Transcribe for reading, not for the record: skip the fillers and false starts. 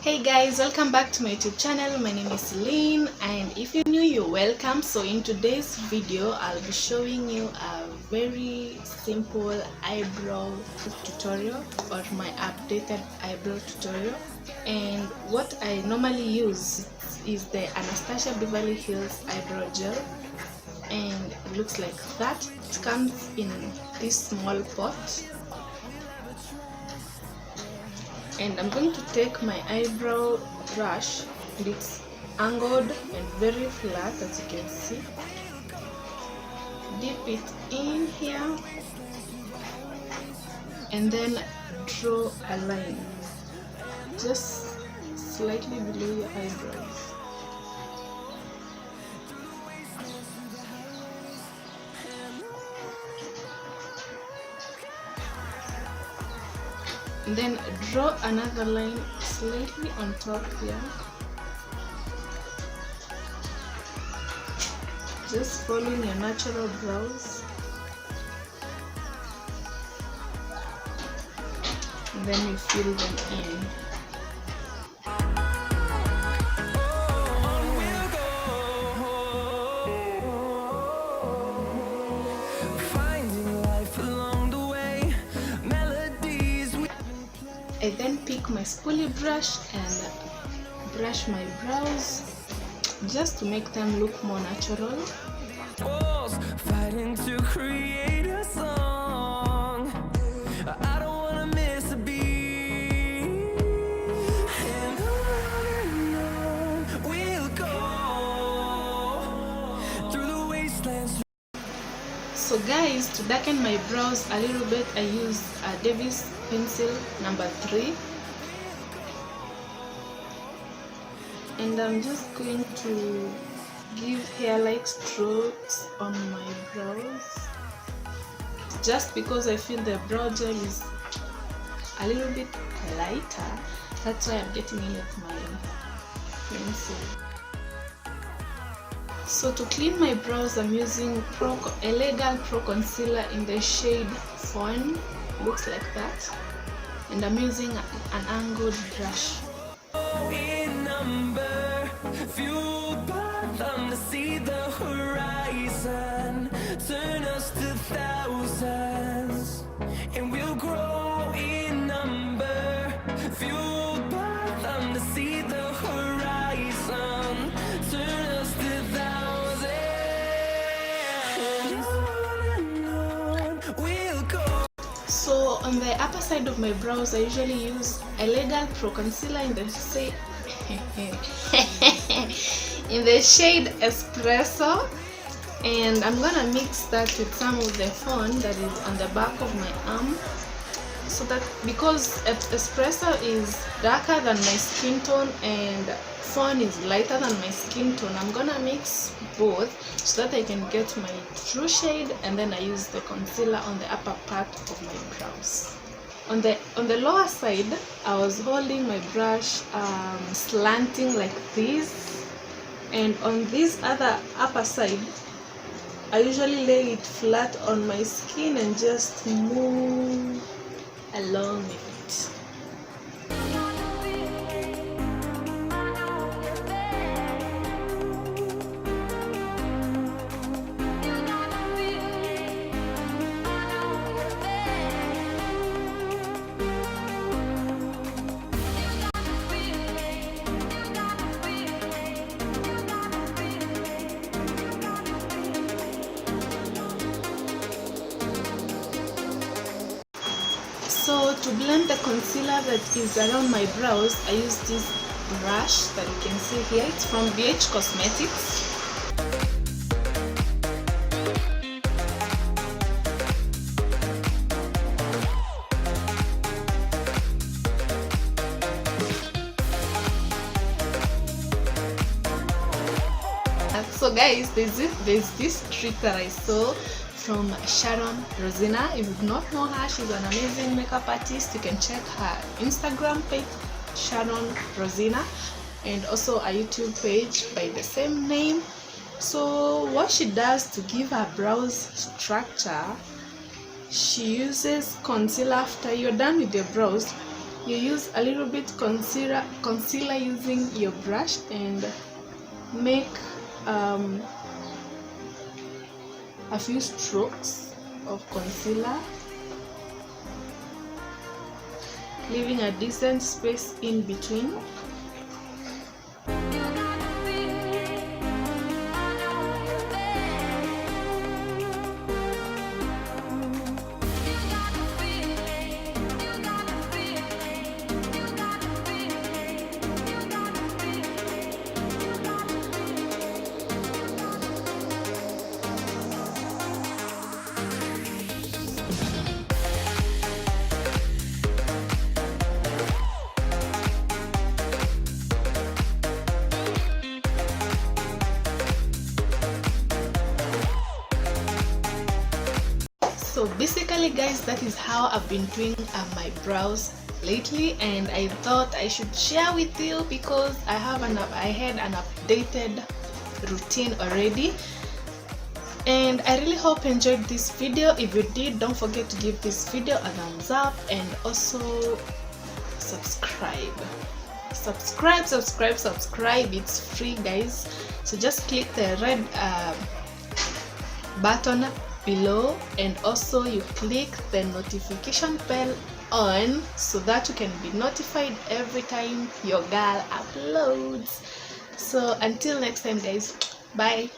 Hey guys, welcome back to my YouTube channel. My name is Celine, and if you're new, you're welcome. So in today's video I'll be showing you a very simple eyebrow tutorial, or my updated eyebrow tutorial. And what I normally use is the Anastasia Beverly Hills eyebrow gel, and it looks like that. It comes in this small pot, and I'm going to take my eyebrow brush, and it's angled and very flat, as you can see. Dip it in here and then draw a line just slightly below your eyebrows. And then draw another line slightly on top here. Just following your natural brows. And then you fill them in. I then pick my spoolie brush and brush my brows just to make them look more natural. Fighting to create a song. I don't wanna miss a beat. And on we'll go through the wastelands. So guys, to darken my brows a little bit, I use a Davis pencil number 3, and I'm just going to give hair-like strokes on my brows, just because I feel the brow gel is a little bit lighter. That's why I'm getting in with my pencil. So to clean my brows, I'm using Elegant Pro Concealer in the shade Fawn. Looks like that, and I'm using an angled brush. Fueled by them to see the horizon, turn us to thousands, and we'll grow in number. Fueled by them to see the horizon, turn us to thousands, and on we'll go. So on the upper side of my brows, I usually use Elegant Pro Concealer in the shade Espresso, and I'm gonna mix that with some of the Fawn that is on the back of my arm, so that because Espresso is darker than my skin tone and Fawn is lighter than my skin tone, I'm gonna mix both so that I can get my true shade, and then I use the concealer on the upper part of my brows. On the lower side, I was holding my brush slanting like this, and on this other upper side, I usually lay it flat on my skin and just move along with it. So to blend the concealer that is around my brows, I use this brush that you can see here. It's from BH Cosmetics. So guys, there's this trick that I saw from Sharon Rosina. If you do not know her, she's an amazing makeup artist. You can check her Instagram page, Sharon Rosina, and also a YouTube page by the same name. So what she does to give her brows structure, she uses concealer. After you're done with your brows, you use a little bit concealer using your brush and make a few strokes of concealer, leaving a decent space in between. So basically guys, that is how I've been doing my brows lately, and I thought I should share with you because I had an updated routine already, and I really hope you enjoyed this video. If you did, don't forget to give this video a thumbs up and also subscribe. It's free guys, so just click the red button below, and also you click the notification bell on so that you can be notified every time your girl uploads. So until next time guys, bye.